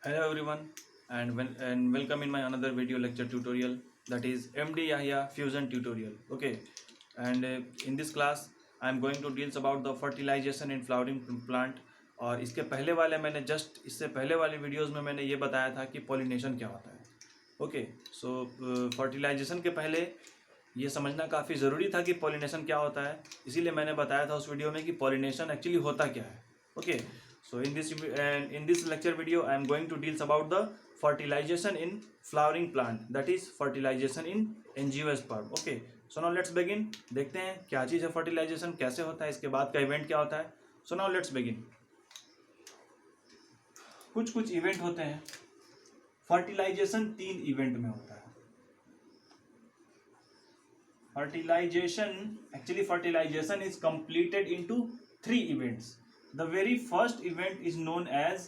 Hello everyone, and welcome in my another video lecture tutorial, that is MD Yahya fusion tutorial. Okay, and in this class I am going to deals about the fertilization in flowering plant. और इसके पहले वाले मैंने just इससे पहले वाले videos में मैंने ये बताया था कि पॉलिनेशन क्या होता है. ओके, सो फर्टिलाइजेशन के पहले ये समझना काफ़ी ज़रूरी था कि पॉलिनेशन क्या होता है, इसीलिए मैंने बताया था उस वीडियो में कि पॉलिनेशन एक्चुअली होता क्या है. Okay, so in this lecture video I am going to deals about the fertilization in flowering plant, that is fertilization in angiosperm. Okay, so now let's begin. देखते हैं क्या चीज़ है fertilization, कैसे होता है, इसके बाद का इवेंट क्या होता है. So now let's begin. कुछ इवेंट होते हैं. फर्टिलाइजेशन 3 इवेंट में होता है. Fertilization is completed into 3 events. The very first event is known as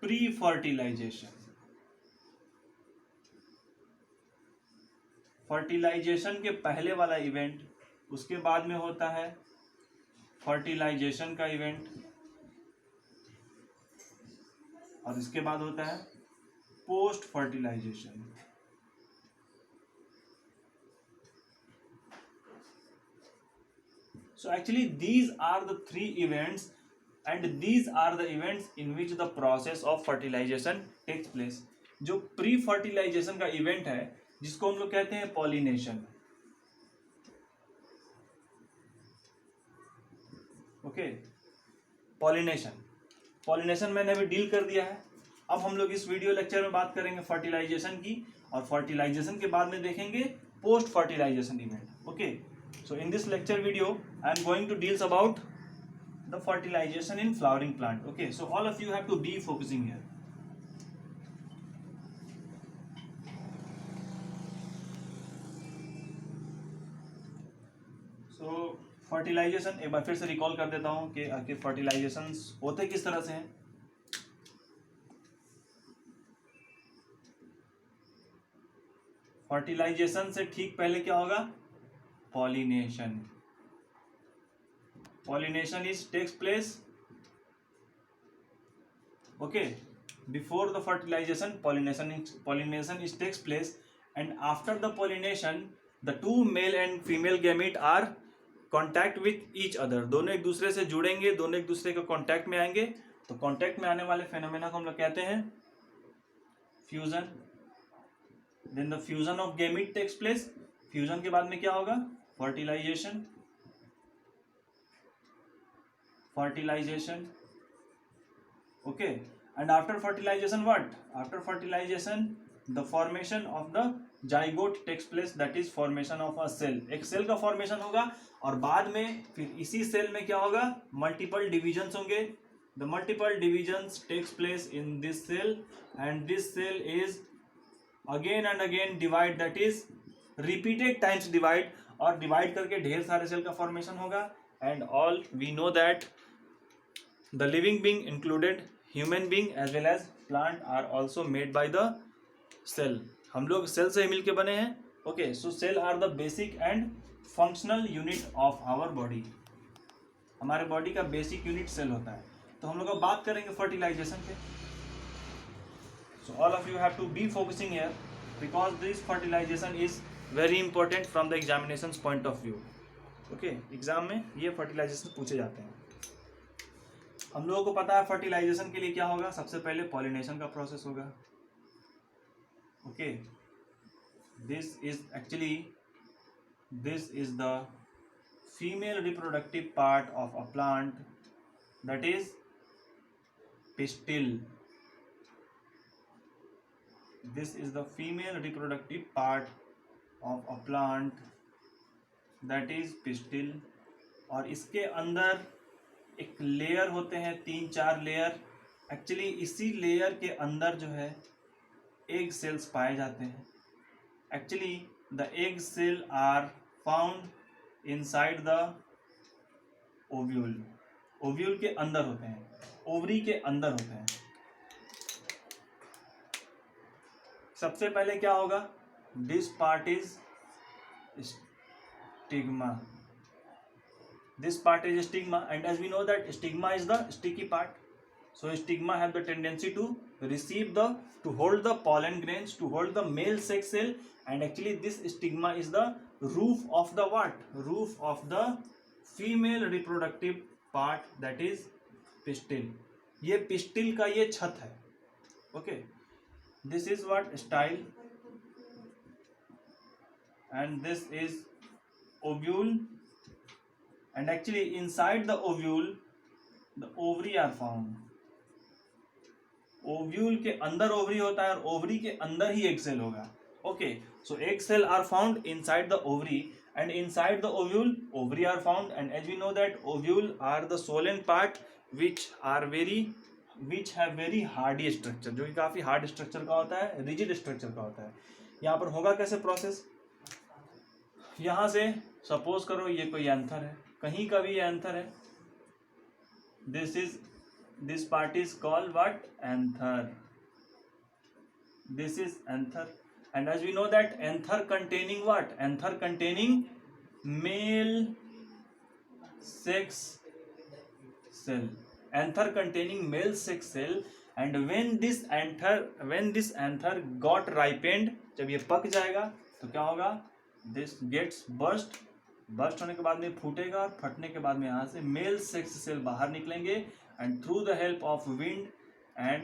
pre-fertilization. Fertilisation के पहले वाला इवेंट, उसके बाद में होता है फर्टिलाइजेशन का इवेंट, और इसके बाद होता है post fertilisation. So actually these are the 3 events, and these are the events in which the process of fertilization takes place. जो प्री फर्टिलाइजेशन का इवेंट है जिसको हम लोग कहते हैं पॉलिनेशन. ओके, पॉलिनेशन मैंने अभी डील कर दिया है. अब हम लोग इस वीडियो लेक्चर में बात करेंगे फर्टिलाइजेशन की, और फर्टिलाइजेशन के बाद में देखेंगे post fertilisation event. Okay, so in this lecture video I am going to deals about the fertilization in flowering plant. Okay, so all of you have to be focusing here. So fertilisation एक बार फिर से recall कर देता हूँ कि आखिर फर्टिलाइजेशंस होते किस तरह से हैं. फर्टिलाइजेशन से ठीक पहले क्या होगा? Pollination. Pollination takes place. Okay, before the fertilization, pollination takes place, and after the pollination, the two male and female gamete are contact with each other. दोनों एक दूसरे से जुड़ेंगे, दोनों एक दूसरे के कांटेक्ट में आएंगे. तो कांटेक्ट में आने वाले फेनोमेना को हम लोग कहते हैं fusion. Then the fusion of gamete takes place. Fusion के बाद में क्या होगा? Fertilisation. Okay, and after fertilization what? After fertilization the formation of the zygote takes place, that is formation of a cell. एक सेल का formation होगा, और बाद में फिर इसी सेल में क्या होगा? मल्टीपल डिविजन्स होंगे. The multiple divisions takes place in this cell, and this cell is again and again divide, that is repeated times divide, और डिवाइड करके ढेर सारे सेल का फॉर्मेशन होगा. And all we know that the living being included human being as well as plant are also made by the cell. हम लोग cell से मिलके बने हैं. Okay, so cell are the basic and functional unit of our body. हमारे body का basic unit cell होता है. तो हम लोग अब बात करेंगे फर्टिलाइजेशन पे. So all of you have to be focusing here because this fertilisation is very important from the examination point of view. Okay, exam में ये फर्टिलाइजेशन पूछे जाते हैं. हम लोगों को पता है फर्टिलाइजेशन के लिए क्या होगा? सबसे पहले पॉलिनेशन का प्रोसेस होगा. Okay, this is the female reproductive part of a plant, that is pistil. This is the female reproductive part of a plant, that is pistil. और इसके अंदर एक लेयर होते हैं, 3-4 लेयर. एक्चुअली इसी लेयर के अंदर जो है एग सेल्स पाए जाते हैं. Actually the egg cell are found inside the ovule. Ovule के अंदर होते हैं, ओवरी के अंदर होते हैं. सबसे पहले क्या होगा? This part is stigma. This part is stigma, and as we know that stigma is the sticky part. So stigma have the tendency to hold the pollen grains, to hold the male sex cell, and actually this stigma is the roof of the what? Roof of the female reproductive part, that is pistil. ये pistil का ये छत है. Okay, this is what style, and this is ovule, and actually inside the ovule the ovary are found. Ovule के अंदर ovary होता है और ओवरी के अंदर ही एग सेल होगा. Okay, so egg cell are found inside the ovary, and inside the ovule ovary are found, and as we know that ovule are the swollen part which have very hardy structure, जो कि काफी hard structure का होता है, rigid structure का होता है. यहाँ पर होगा कैसे प्रोसेस? यहाँ से सपोज करो ये कोई एंथर है, कहीं का भी ये एंथर है. This part is called what? Anther. This is anther, and as we know that anther containing what? Anther containing male sex cell. Anther containing male sex cell, and when this anther got ripened, जब ये पक जाएगा तो क्या होगा? This gets burst होने के बाद में फूटेगा, और फटने के बाद में यहाँ से मेल सेक्स सेल बाहर निकलेंगे, and through the help of wind and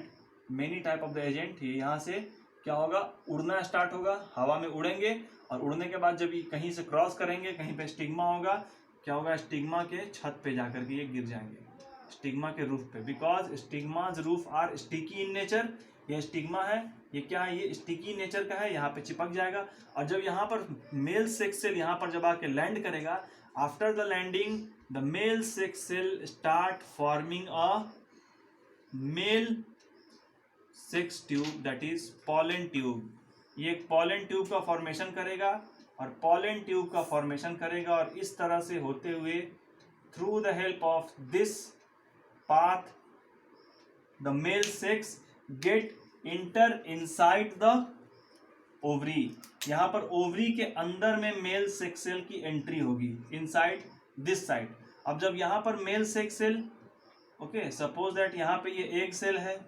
many type of the agent ये यहाँ से क्या होगा? उड़ना स्टार्ट होगा, हवा में उड़ेंगे, और उड़ने के बाद जब ये कहीं से क्रॉस करेंगे, कहीं पे स्टिग्मा होगा, क्या होगा? स्टिग्मा के छत पे जाकर के ये गिर जाएंगे, स्टिग्मा के रूफ पे, because stigma's roof are sticky in nature. ये स्टिग्मा है, ये क्या है? ये स्टिकी नेचर का है, यहाँ पे चिपक जाएगा, और जब यहाँ पर मेल सेक्स सेल यहाँ पर जब आके लैंड करेगा, after the landing the male sex cell start forming a male sex tube, that is pollen tube. ये एक पॉलन ट्यूब का फॉर्मेशन करेगा, और पॉलन ट्यूब का फॉर्मेशन करेगा, और इस तरह से होते हुए through the help of this path the male sex get enter inside the ovary. यहाँ पर ओवरी के अंदर में मेल सेक्स सेल की एंट्री होगी इनसाइड दिस साइड. अब जब यहाँ पर male sex cell, okay, suppose that यहाँ पे ये एग सेल है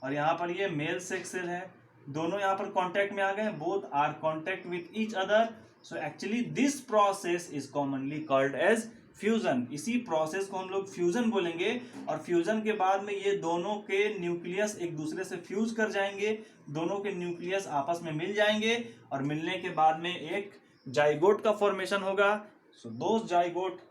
और यहाँ पर ये मेल सेक्स सेल है, दोनों यहाँ पर कांटेक्ट में आ गए, both are contact with each other. So actually this process is commonly called as fusion. इसी प्रोसेस को हम लोग फ्यूजन बोलेंगे, और फ्यूजन के बाद में ये दोनों के न्यूक्लियस एक दूसरे से फ्यूज कर जाएंगे, दोनों के न्यूक्लियस आपस में मिल जाएंगे, और मिलने के बाद में एक जाइगोट का फॉर्मेशन होगा. So those zygote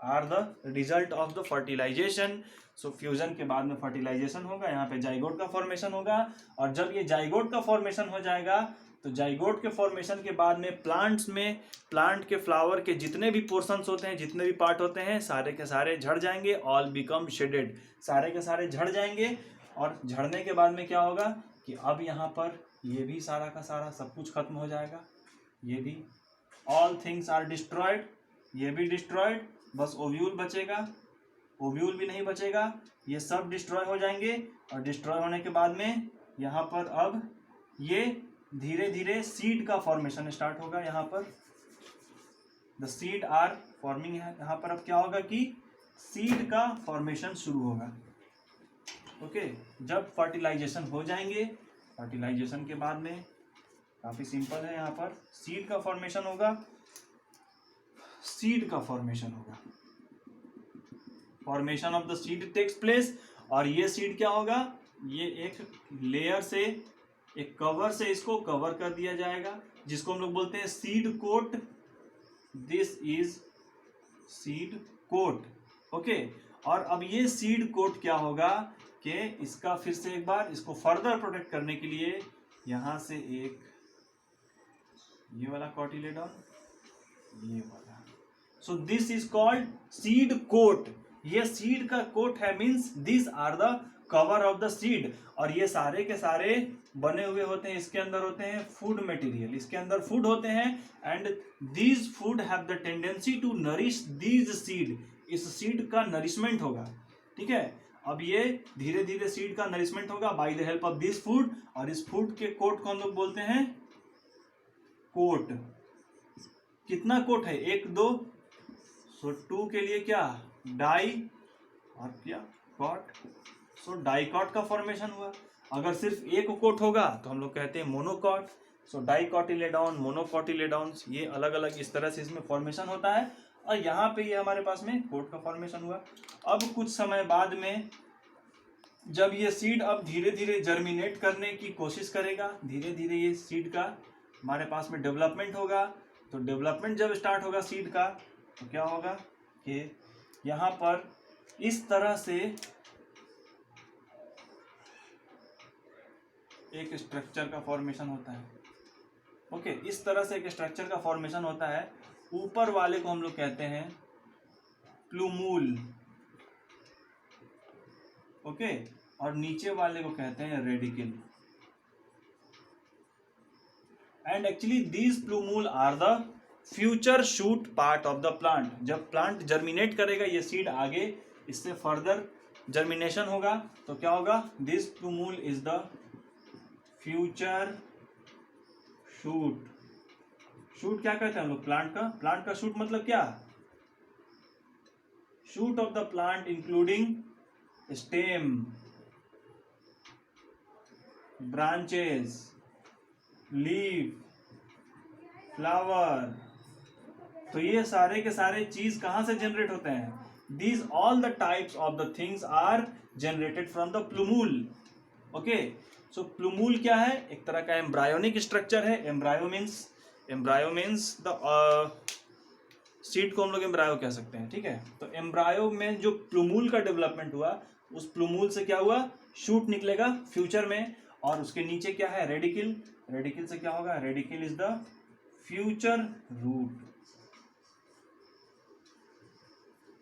are the result of the fertilisation. So fusion के बाद में फर्टिलाइजेशन होगा, यहाँ पे जाइगोट का फॉर्मेशन होगा, और जब ये जाइगोट का फॉर्मेशन हो जाएगा तो जाइगोट के फॉर्मेशन के बाद में प्लांट के फ्लावर के जितने भी पोर्शंस होते हैं, जितने भी पार्ट होते हैं, सारे के सारे झड़ जाएंगे. ऑल बिकम शेडेड, सारे के सारे झड़ जाएंगे, और झड़ने के बाद में क्या होगा कि अब यहाँ पर ये भी सारा का सारा सब कुछ खत्म हो जाएगा. ये भी ऑल थिंग्स आर डिस्ट्रॉयड, ये भी डिस्ट्रॉयड, बस ओव्यूल बचेगा, ओव्यूल भी नहीं बचेगा, ये सब डिस्ट्रॉय हो जाएंगे. और डिस्ट्रॉय होने के बाद में यहाँ पर अब ये धीरे धीरे सीड का फॉर्मेशन स्टार्ट होगा. यहाँ पर द सीड आर फॉर्मिंग है. यहाँ पर अब क्या होगा कि सीड का फॉर्मेशन शुरू होगा. ओके, जब फर्टिलाइजेशन हो जाएंगे, फर्टिलाइजेशन के बाद में काफी सिंपल है, यहाँ पर सीड का फॉर्मेशन होगा, सीड का फॉर्मेशन होगा, formation of the seed takes place. और ये सीड क्या होगा? ये एक लेयर से, एक कवर से इसको कवर कर दिया जाएगा, जिसको हम लोग बोलते हैं seed coat. This is seed coat. Okay, और अब ये सीड कोट क्या होगा कि इसका फिर से एक बार इसको फर्दर प्रोटेक्ट करने के लिए यहां से एक ये वाला कॉटिलेडॉन, ये वाला. So this is called seed coat. ये सीड का कोट है, means this are the cover of the seed. और ये सारे के सारे बने हुए होते हैं, इसके अंदर होते हैं फूड मटेरियल, इसके अंदर फूड होते हैं, and these food have the tendency to nourish these seed. इस सीड का नरिशमेंट होगा. ठीक है, अब ये धीरे धीरे सीड का नरिशमेंट होगा bye the help of this food, और इस फूड के कोट को हम लोग बोलते हैं कोट. कितना कोट है? 1 2. सो 2 के लिए क्या? डाई, और क्या? कॉट. सो डाइकॉट का फॉर्मेशन हुआ। अगर सिर्फ एक कोट होगा तो हम लोग कहते हैं मोनोकॉट। सो डाइकॉटिलेडॉन, मोनोकॉटिलेडॉन्स, ये अलग अलग इस तरह से इसमें फॉर्मेशन होता है। और यहाँ पे ये हमारे पास में कोट का फॉर्मेशन हुआ। अब कुछ समय बाद में जब ये सीड अब धीरे धीरे जर्मिनेट करने की कोशिश करेगा, धीरे धीरे ये सीड का हमारे पास में डेवलपमेंट होगा। तो डेवलपमेंट जब स्टार्ट होगा सीड का तो क्या होगा कि यहाँ पर इस तरह से एक स्ट्रक्चर का फॉर्मेशन होता है। ओके, इस तरह से एक स्ट्रक्चर का फॉर्मेशन होता है। ऊपर वाले को हम लोग कहते हैं प्लूमूल, ओके, और नीचे वाले को कहते हैं radicle. And actually these plumule are the future shoot part of the plant. जब प्लांट जर्मिनेट करेगा, ये सीड आगे इससे फर्दर जर्मिनेशन होगा तो क्या होगा, this plumule is the future shoot. Shoot क्या कहते हैं हम लोग, प्लांट का, प्लांट का शूट मतलब क्या, shoot of the plant including stem, branches, leaf, flower. तो ये सारे के सारे चीज कहां से जनरेट होते हैं, these all the types of the things are generated from the plumule. Okay, so plumule क्या है, एक तरह का एम्ब्रायोनिक स्ट्रक्चर है। एम्ब्रायो मीन्स द सीड को हम लोग एम्ब्रायो कह सकते हैं, ठीक है। तो एम्ब्रायो में जो प्लूमूल का डेवलपमेंट हुआ, उस प्लूमूल से क्या हुआ, शूट निकलेगा फ्यूचर में। और उसके नीचे क्या है, रेडिकल। रेडिकल से क्या होगा, radicle is the future root.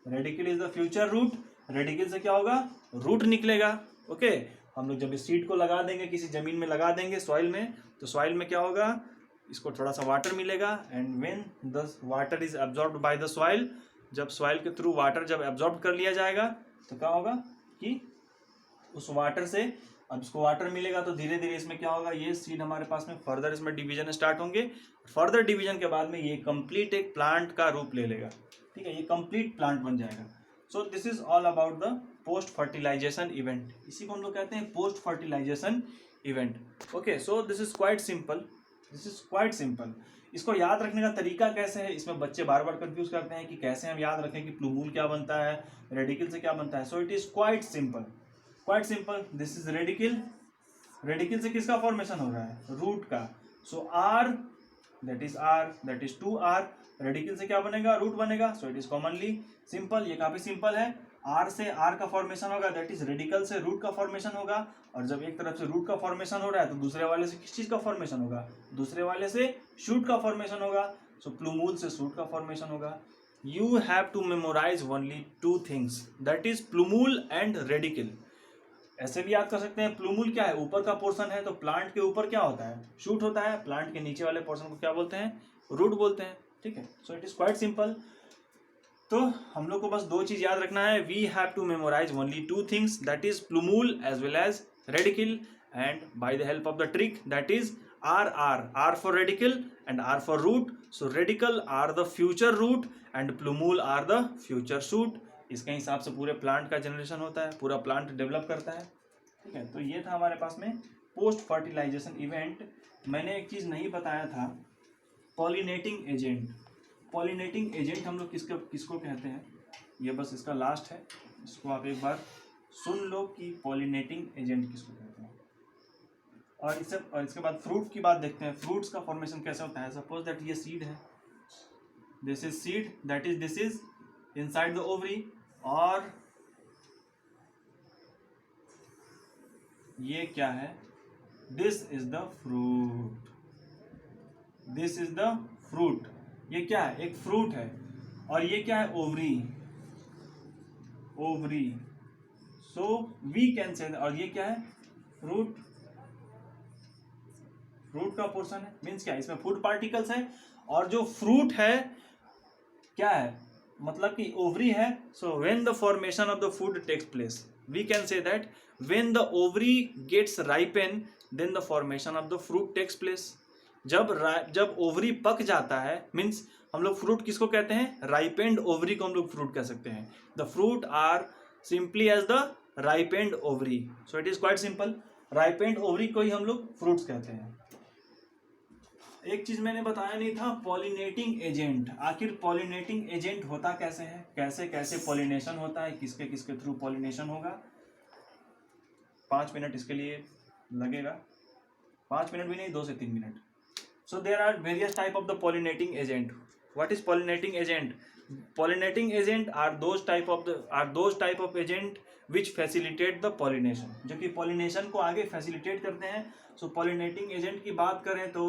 Radicle is the future root. Radicle से क्या होगा, रूट निकलेगा। ओके, हम लोग जब इस सीड को लगा देंगे, किसी जमीन में लगा देंगे, सॉइल में, तो सॉइल में क्या होगा, इसको थोड़ा सा वाटर मिलेगा। And when the water is absorbed by the soil, जब सॉइल के थ्रू वाटर जब एब्जॉर्ब कर लिया जाएगा तो क्या होगा कि उस वाटर से, अब इसको वाटर मिलेगा तो धीरे धीरे इसमें क्या होगा, ये सीड हमारे पास में फर्दर इसमें डिवीजन स्टार्ट होंगे। फर्दर डिवीजन के बाद में ये कंप्लीट एक प्लांट का रूप ले लेगा, ठीक है, ये कंप्लीट प्लांट बन जाएगा। So this is all about the post fertilisation event. इसी को हम लोग कहते हैं post fertilisation event. Okay, so this is quite simple, this is quite simple. इसको याद रखने का तरीका कैसे है, इसमें बच्चे बार बार कंफ्यूज करते हैं कि कैसे हम याद रखें कि प्लूमूल क्या बनता है, रेडिकल से क्या बनता है। So it is quite simple, quite simple. This is radical. Radical से किसका फॉर्मेशन हो रहा है, रूट का। So R, that is 2r। Radical से क्या बनेगा, रूट बनेगा। So it is commonly simple, ये काफी सिंपल है। आर से आर का फॉर्मेशन होगा, दैट इज रेडिकल से रूट का फॉर्मेशन होगा। और जब एक तरफ से रूट का फॉर्मेशन हो रहा है तो दूसरे वाले से किस चीज का फॉर्मेशन होगा, दूसरे वाले से शूट का फॉर्मेशन होगा। सो प्लूमूल से शूट का फॉर्मेशन होगा। You have to memorise only 2 things, that is plumule and radicle. ऐसे भी याद कर सकते हैं, प्लूमूल क्या है, ऊपर का पोर्शन है, तो प्लांट के ऊपर क्या होता है, शूट होता है। प्लांट के नीचे वाले पोर्शन को क्या बोलते हैं, रूट बोलते हैं, ठीक है। So it is quite simple. तो हम लोग को बस 2 चीज याद रखना है, we have to memorise only 2 things, that is plumule as well as radical. And by the help of the trick, that is R for radical and R for root. So radical are the future root and plumule are the future shoot. इसके हिसाब से पूरे plant का generation होता है, पूरा plant develop करता है, ठीक है। तो ये था हमारे पास में पोस्ट फर्टिलाइजेशन इवेंट। मैंने एक चीज़ नहीं बताया था, पॉलिनेटिंग एजेंट। पॉलिनेटिंग एजेंट हम लोग किसको कहते हैं, ये बस इसका लास्ट है, इसको आप एक बार सुन लो कि पॉलिनेटिंग एजेंट किसको कहते हैं। और इसके बाद फ्रूट की बात देखते हैं, फ्रूट्स का फॉर्मेशन कैसे होता है। सपोज दैट ये सीड है, this is seed, that is this is inside the ovary, और ये क्या है, this is the fruit, this is the fruit. ये क्या है, एक फ्रूट है। और ये क्या है, ovary, ovary. So we can say, और ये क्या है, फ्रूट, फ्रूट का पोर्शन है, मीन्स क्या है, इसमें फूड पार्टिकल्स है। और जो फ्रूट है क्या है, मतलब कि ओवरी है। So when the formation of the food takes place, we can say that when the ovary gets ripen then the formation of the fruit takes place. जब ओवरी पक जाता है, मीन्स हम लोग फ्रूट किसको कहते हैं, राइपेंड ओवरी को हम लोग फ्रूट कह सकते हैं। The fruit are simply as the ripened ovary. So it is quite simple. Ripened ovary को ही हम लोग फ्रूट्स कहते हैं. एक चीज मैंने बताया नहीं था, पॉलिनेटिंग एजेंट. आखिर पॉलिनेटिंग एजेंट होता कैसे है, कैसे कैसे पॉलिनेशन होता है, किसके किसके थ्रू पॉलिनेशन होगा. 5 मिनट इसके लिए लगेगा, 5 मिनट भी नहीं, 2 से 3 minute. So there are various type of the pollinating agent. What is pollinating agent? Pollinating agent are those type of agent which facilitate the pollination, जो कि pollination को आगे facilitate करते हैं. So pollinating agent की बात करें तो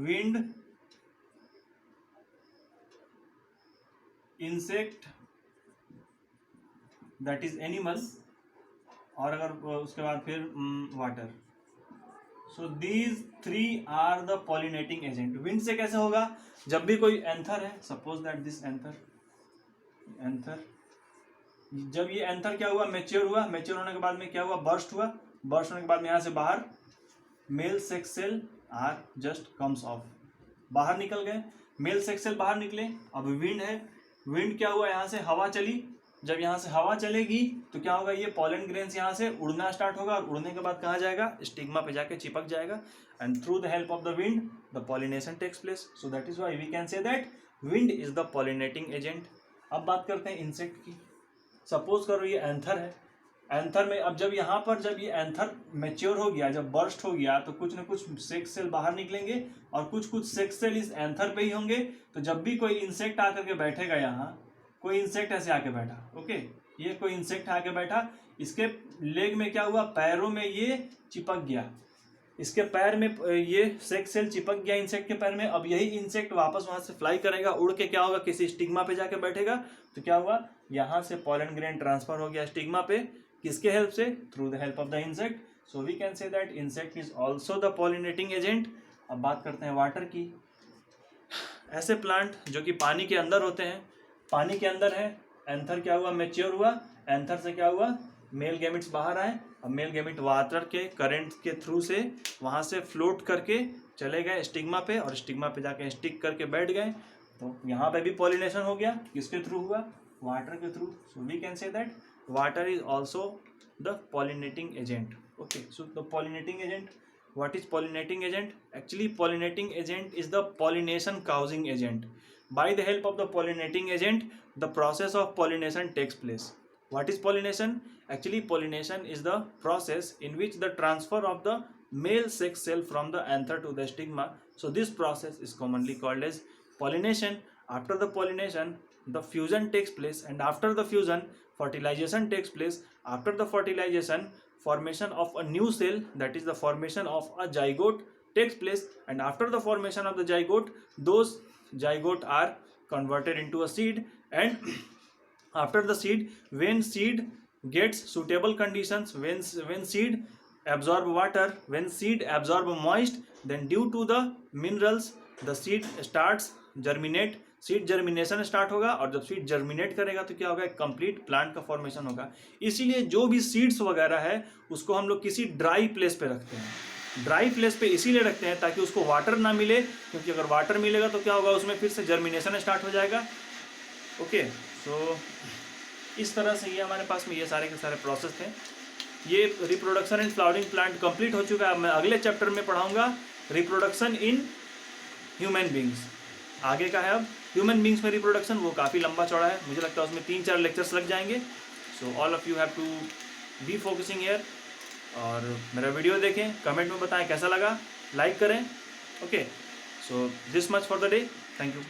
wind, insect, that is animal, और अगर उसके बाद फिर water. So these 3 are the pollinating agent. Wind से कैसे होगा? जब भी कोई एंथर है, सपोज दैट दिस एंथर, जब ये एंथर क्या हुआ, मैच्योर हुआ, मैच्योर होने के बाद में क्या हुआ, बर्स्ट हुआ, बर्स्ट होने के बाद में यहाँ से बाहर male sex cell are just comes off, बाहर निकल गए, मेल सेक्स सेल बाहर निकले. अब विंड है, विंड क्या हुआ, यहाँ से हवा चली, जब यहाँ से हवा चलेगी तो क्या होगा, ये पॉलन ग्रेन्स यहाँ से उड़ना स्टार्ट होगा, और उड़ने के बाद कहाँ जाएगा, स्टिग्मा पे जाके चिपक जाएगा. And through the help of the wind the pollination takes place. So that is why we can say that wind is the pollinating agent. अब बात करते हैं इंसेक्ट की. सपोज करो ये एंथर है, एंथर में अब जब यहाँ पर जब ये एंथर मैच्योर हो गया, जब बर्स्ट हो गया, तो कुछ ना कुछ सेक्स सेल बाहर निकलेंगे और कुछ सेक्स सेल इस एंथर पे ही होंगे. तो जब भी कोई इंसेक्ट आकर के बैठेगा, यहाँ कोई इंसेक्ट ऐसे आके बैठा, ओके, ये कोई इंसेक्ट आके बैठा, इसके लेग में क्या हुआ, पैरों में ये चिपक गया, इसके पैर में ये सेक्स सेल चिपक गया इंसेक्ट के पैर में. अब यही इंसेक्ट वापस वहां से फ्लाई करेगा, उड़ के क्या होगा, किसी स्टिग्मा पे जाके बैठेगा. तो क्या हुआ, यहाँ से पॉलन ग्रेन ट्रांसफर हो गया स्टिग्मा पे, किसके हेल्प से, through the help of the insect. So we can say that insect is also the pollinating agent. अब बात करते हैं वाटर की. ऐसे प्लांट जो कि पानी के अंदर होते हैं, पानी के अंदर है, एंथर क्या हुआ, मैच्योर हुआ, एंथर से क्या हुआ, मेल गैमेट्स बाहर आए. अब मेल गैमेट वाटर के करंट के थ्रू से वहाँ से फ्लोट करके चले गए स्टिग्मा पे, और स्टिग्मा पे जाके स्टिक करके बैठ गए. तो यहाँ पे भी पॉलिनेशन हो गया, किसके थ्रू हुआ, वाटर के through. So we can say that water is also the pollinating agent. Okay, so the pollinating agent. What is pollinating agent? Actually, pollinating agent is the pollination causing agent. By the help of the pollinating agent, the process of pollination takes place. What is pollination? Actually, pollination is the process in which the transfer of the male sex cell from the anther to the stigma. So this process is commonly called as pollination. After the pollination, the fusion takes place, and after the fusion, fertilization takes place. After the fertilization, formation of a new cell, that is the formation of a zygote takes place, and after the formation of the zygote, those zygote are converted into a seed. And after the seed, when seed gets suitable conditions, when seed absorb water, when seed absorb moist, then due to the minerals the seed starts germinate. Seed germination start होगा, और जब seed germinate करेगा तो क्या होगा, एक complete plant का formation होगा. इसीलिए जो भी सीड्स वगैरह है उसको हम लोग किसी ड्राई प्लेस पे रखते हैं. ड्राई प्लेस पे इसीलिए रखते हैं ताकि उसको वाटर ना मिले, क्योंकि अगर वाटर मिलेगा तो क्या होगा, उसमें फिर से जर्मिनेशन स्टार्ट हो जाएगा. ओके, सो इस तरह से ये हमारे पास में ये सारे के सारे प्रोसेस थे. ये reproduction and flowering plant complete हो चुका है. मैं अगले चैप्टर में पढ़ाऊँगा रिप्रोडक्शन इन ह्यूमन बींग्स. आगे का है अब ह्यूमन बींग्स में रिप्रोडक्शन, वो काफ़ी लंबा चौड़ा है, मुझे लगता है उसमें 3-4 लेक्चर्स लग जाएंगे. So all of you have to be focusing here. और मेरा वीडियो देखें, कमेंट में बताएं कैसा लगा, लाइक करें. Okay, so this much for the day. Thank you.